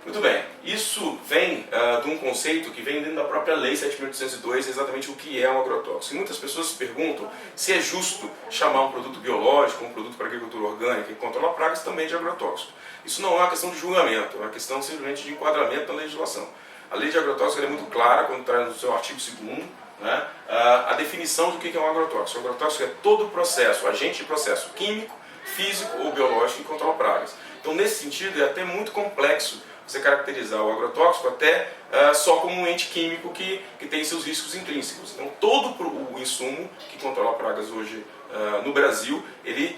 Muito bem, isso vem de um conceito que vem dentro da própria Lei 7.802, exatamente o que é um agrotóxico. E muitas pessoas se perguntam se é justo chamar um produto biológico, um produto para agricultura orgânica que controla pragas também de agrotóxico. Isso não é uma questão de julgamento, é uma questão simplesmente de enquadramento na legislação. A lei de agrotóxico é muito clara quando traz no seu artigo 2º, né, a definição do que é um agrotóxico. O agrotóxico é todo processo, agente de processo químico, físico ou biológico que controla pragas. Então, nesse sentido, é até muito complexo você caracterizar o agrotóxico até só como um ente químico que tem seus riscos intrínsecos. Então, todo o insumo que controla pragas hoje no Brasil, ele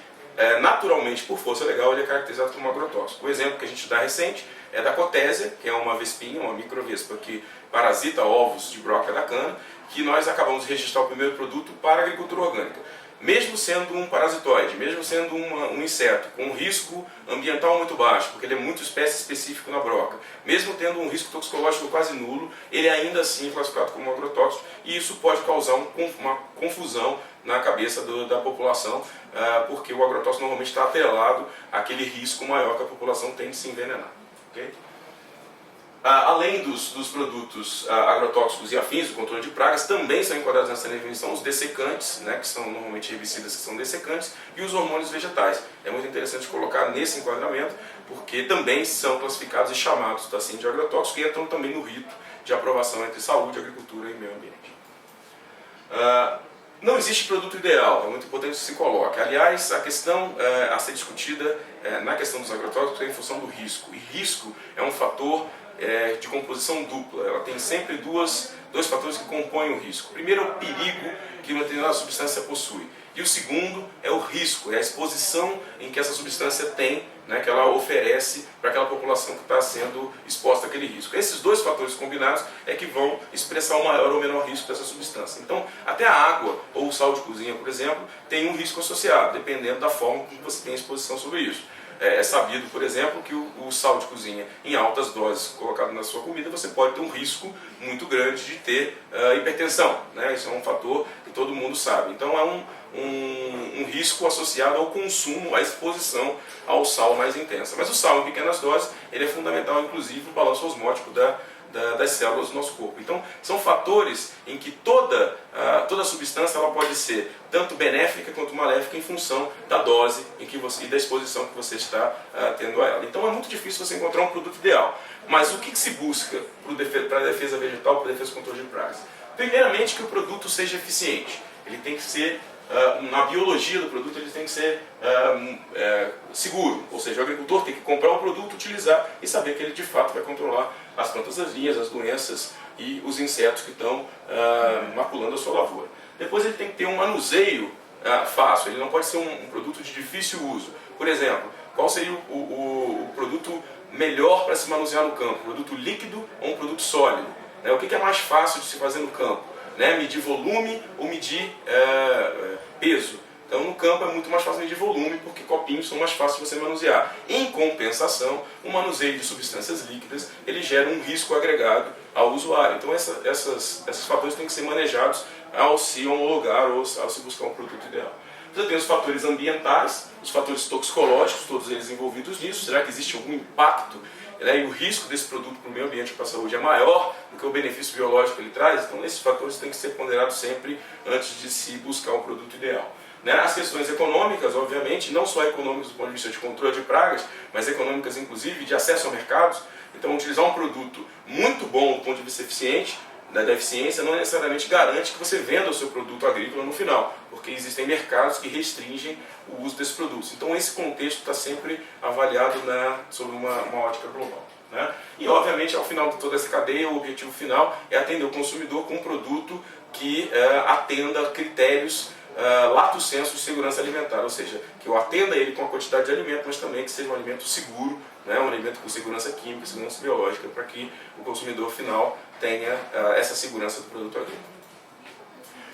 naturalmente, por força legal, ele é caracterizado como agrotóxico. O exemplo que a gente dá recente é da cotésia, que é uma vespinha, uma microvespa que parasita ovos de broca da cana, que nós acabamos de registrar o primeiro produto para a agricultura orgânica. Mesmo sendo um parasitoide, mesmo sendo um inseto com um risco ambiental muito baixo, porque ele é muito espécie específico na broca, mesmo tendo um risco toxicológico quase nulo, ele ainda assim é classificado como agrotóxico, e isso pode causar uma confusão na cabeça da população, porque o agrotóxico normalmente está atrelado àquele risco maior que a população tem de se envenenar. Okay? Além dos produtos agrotóxicos e afins do controle de pragas, também são enquadrados nessa definição os dessecantes, né, que são normalmente herbicidas que são dessecantes, e os hormônios vegetais. É muito interessante colocar nesse enquadramento, porque também são classificados e chamados assim, de agrotóxicos e entram também no rito de aprovação entre saúde, agricultura e meio ambiente. Não existe produto ideal, é muito importante que se coloque. Aliás, a questão a ser discutida na questão dos agrotóxicos é em função do risco. E risco é um fator de composição dupla. Ela tem sempre dois fatores que compõem o risco. O primeiro é o perigo que uma determinada substância possui. E o segundo é o risco, é a exposição em que essa substância tem, né, que ela oferece para aquela população que está sendo exposta àquele risco. Esses dois fatores combinados é que vão expressar o maior ou menor risco dessa substância. Então, até a água ou o sal de cozinha, por exemplo, tem um risco associado, dependendo da forma como você tem exposição sobre isso. É sabido, por exemplo, que o sal de cozinha em altas doses colocado na sua comida, você pode ter um risco muito grande de ter hipertensão, né? Isso é um fator que todo mundo sabe. Então é um risco associado ao consumo, à exposição ao sal mais intensa. Mas o sal em pequenas doses, ele é fundamental, inclusive, no balanço osmótico das células do nosso corpo. Então, são fatores em que toda substância ela pode ser tanto benéfica quanto maléfica em função da dose e da exposição que você está tendo a ela. Então, é muito difícil você encontrar um produto ideal. Mas o que se busca para a defesa vegetal, para a defesa do controle de pragas? Primeiramente, que o produto seja eficiente. Ele tem que ser, na biologia do produto, ele tem que ser seguro. Ou seja, o agricultor tem que comprar um produto, utilizar e saber que ele de fato vai controlar as plantas daninhas, as doenças e os insetos que estão maculando a sua lavoura. Depois ele tem que ter um manuseio fácil, ele não pode ser um produto de difícil uso. Por exemplo, qual seria o produto melhor para se manusear no campo? Um produto líquido ou um produto sólido? O que é mais fácil de se fazer no campo? Medir volume ou medir peso? Então, no campo é muito mais fácil medir volume, porque copinhos são mais fáceis de você manusear. Em compensação, o manuseio de substâncias líquidas, ele gera um risco agregado ao usuário. Então, esses fatores têm que ser manejados ao se homologar ou ao se buscar um produto ideal. Você tem os fatores ambientais, os fatores toxicológicos, todos eles envolvidos nisso. Será que existe algum impacto? E o risco desse produto para o meio ambiente e para a saúde é maior do que o benefício biológico que ele traz? Então, esses fatores têm que ser ponderados sempre antes de se buscar um produto ideal. As questões econômicas, obviamente, não só econômicas do ponto de vista de controle de pragas, mas econômicas, inclusive, de acesso a mercados. Então, utilizar um produto muito bom do ponto de vista eficiente, da eficiência, não necessariamente garante que você venda o seu produto agrícola no final, porque existem mercados que restringem o uso desses produtos. Então, esse contexto está sempre avaliado sob uma ótica global. E, obviamente, ao final de toda essa cadeia, o objetivo final é atender o consumidor com um produto que atenda a critérios lato sensu de segurança alimentar, ou seja, que eu atenda ele com a quantidade de alimento, mas também que seja um alimento seguro, um alimento com segurança química, segurança biológica, para que o consumidor final tenha essa segurança do produto agrícola.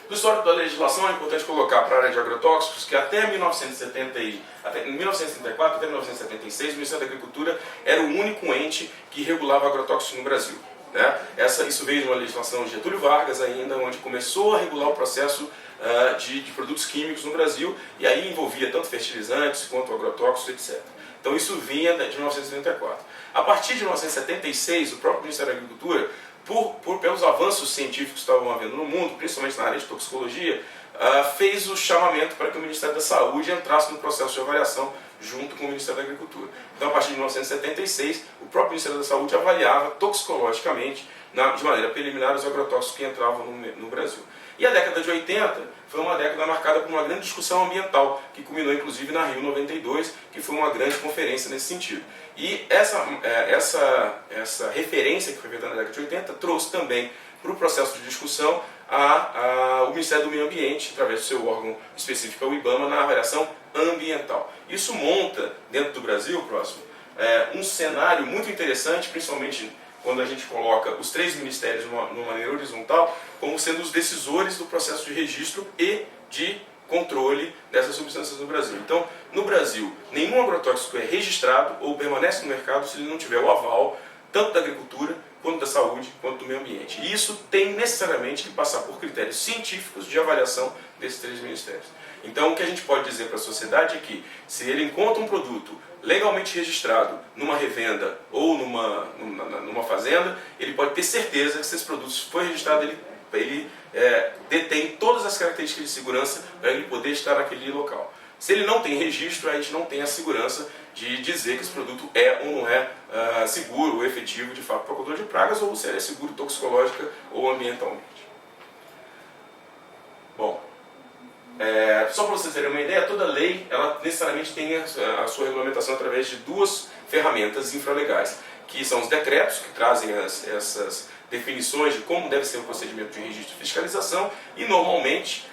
Do histórico da legislação é importante colocar para a área de agrotóxicos que até 1974 até 1976 o Ministério da Agricultura era o único ente que regulava agrotóxicos no Brasil. Isso veio de uma legislação de Getúlio Vargas ainda, onde começou a regular o processo de produtos químicos no Brasil, e aí envolvia tanto fertilizantes quanto agrotóxicos, etc. Então isso vinha de 1934. A partir de 1976, o próprio Ministério da Agricultura, pelos avanços científicos que estavam havendo no mundo, principalmente na área de toxicologia, fez o chamamento para que o Ministério da Saúde entrasse no processo de avaliação junto com o Ministério da Agricultura. Então, a partir de 1976, o próprio Ministério da Saúde avaliava toxicologicamente, de maneira preliminar, os agrotóxicos que entravam no Brasil. E a década de 80 foi uma década marcada por uma grande discussão ambiental, que culminou inclusive na Rio 92, que foi uma grande conferência nesse sentido. E essa referência que foi feita na década de 80 trouxe também para o processo de discussão o Ministério do Meio Ambiente, através do seu órgão específico, o IBAMA, na avaliação ambiental. Isso monta, dentro do Brasil, um cenário muito interessante, principalmente quando a gente coloca os três ministérios de uma maneira horizontal, como sendo os decisores do processo de registro e de controle dessas substâncias no Brasil. Então, no Brasil, nenhum agrotóxico é registrado ou permanece no mercado se ele não tiver o aval tanto da agricultura, quanto da saúde, quanto do meio ambiente. E isso tem necessariamente que passar por critérios científicos de avaliação desses três ministérios. Então, o que a gente pode dizer para a sociedade é que, se ele encontra um produto legalmente registrado numa revenda ou numa fazenda, ele pode ter certeza que se esse produto foi registrado, ele detém todas as características de segurança para ele poder estar naquele local. Se ele não tem registro, a gente não tem a segurança de dizer que esse produto é ou não é seguro ou efetivo de fato para o controle de pragas, ou se ele é seguro toxicológica ou ambientalmente. Bom, só para vocês terem uma ideia, toda lei ela necessariamente tem a sua regulamentação através de duas ferramentas infralegais, que são os decretos, que trazem essas definições de como deve ser o procedimento de registro e fiscalização, e normalmente,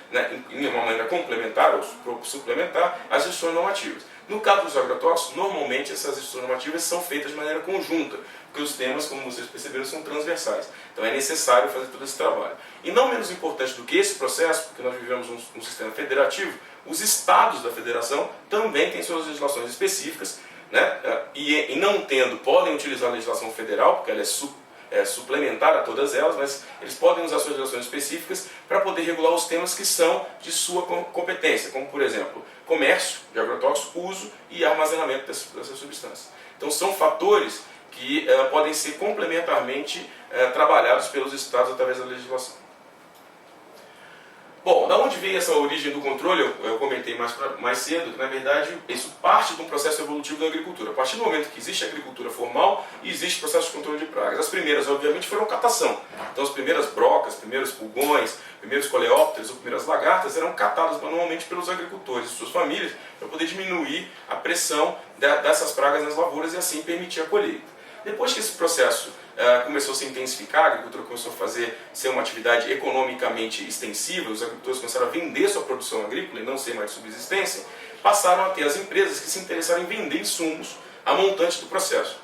em uma maneira complementar ou suplementar, as instruções normativas. No caso dos agrotóxicos, normalmente essas instruções normativas são feitas de maneira conjunta, porque os temas, como vocês perceberam, são transversais. Então é necessário fazer todo esse trabalho. E não menos importante do que esse processo, porque nós vivemos um sistema federativo, os estados da federação também têm suas legislações específicas, e não tendo, podem utilizar a legislação federal, porque ela é suplementar a todas elas, mas eles podem usar suas legislações específicas para poder regular os temas que são de sua competência, como, por exemplo, comércio de agrotóxicos, uso e armazenamento dessas substâncias. Então são fatores que podem ser complementarmente trabalhados pelos estados através da legislação. Bom, da onde veio essa origem do controle, eu comentei mais cedo, que na verdade isso parte de um processo evolutivo da agricultura. A partir do momento que existe agricultura formal, existe processo de controle de pragas. As primeiras, obviamente, foram catação. Então as primeiras brocas, primeiros pulgões, primeiros coleópteros ou primeiras lagartas eram catadas manualmente pelos agricultores e suas famílias para poder diminuir a pressão dessas pragas nas lavouras e assim permitir a colheita. Depois que esse processo começou a se intensificar, a agricultura começou a ser uma atividade economicamente extensiva, os agricultores começaram a vender sua produção agrícola e não ser mais de subsistência, passaram a ter as empresas que se interessaram em vender insumos a montante do processo.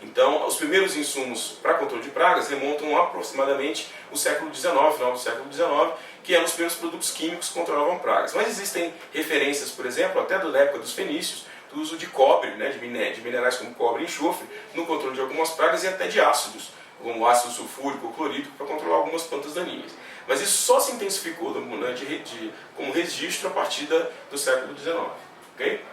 Então, os primeiros insumos para controle de pragas remontam aproximadamente o século XIX, final do século XIX, que eram os primeiros produtos químicos que controlavam pragas. Mas existem referências, por exemplo, até da época dos fenícios, do uso de cobre, de minerais como cobre e enxofre, no controle de algumas pragas e até de ácidos, como ácido sulfúrico ou clorídrico, para controlar algumas plantas daninhas. Mas isso só se intensificou como registro a partir do século XIX. Okay?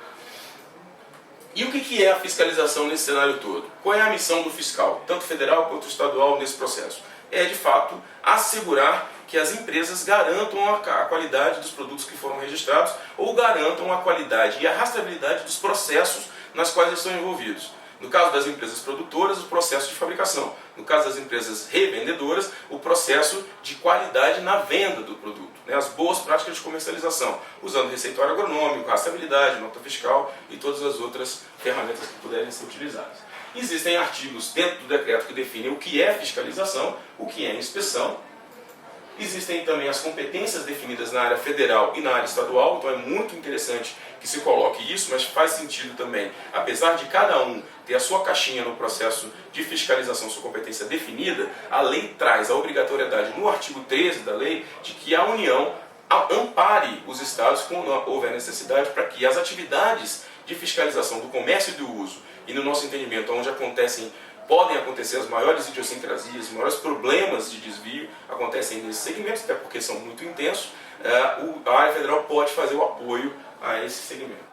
E o que é a fiscalização nesse cenário todo? Qual é a missão do fiscal, tanto federal quanto estadual, nesse processo? É, de fato, assegurar que as empresas garantam a qualidade dos produtos que foram registrados ou garantam a qualidade e a rastreabilidade dos processos nas quais eles estão envolvidos. No caso das empresas produtoras, o processo de fabricação. No caso das empresas revendedoras, o processo de qualidade na venda do produto. As boas práticas de comercialização, usando receituário agronômico, rastreabilidade, nota fiscal e todas as outras ferramentas que puderem ser utilizadas. Existem artigos dentro do decreto que definem o que é fiscalização, o que é inspeção. Existem também as competências definidas na área federal e na área estadual, então é muito interessante que se coloque isso, mas faz sentido também, apesar de cada um ter a sua caixinha no processo de fiscalização, sua competência definida, a lei traz a obrigatoriedade no artigo 13 da lei de que a União ampare os estados quando houver necessidade para que as atividades de fiscalização do comércio e do uso, e no nosso entendimento, onde podem acontecer as maiores idiosincrasias, os maiores problemas de desvio acontecem nesses segmentos, até porque são muito intensos, a área federal pode fazer o apoio a esse segmento.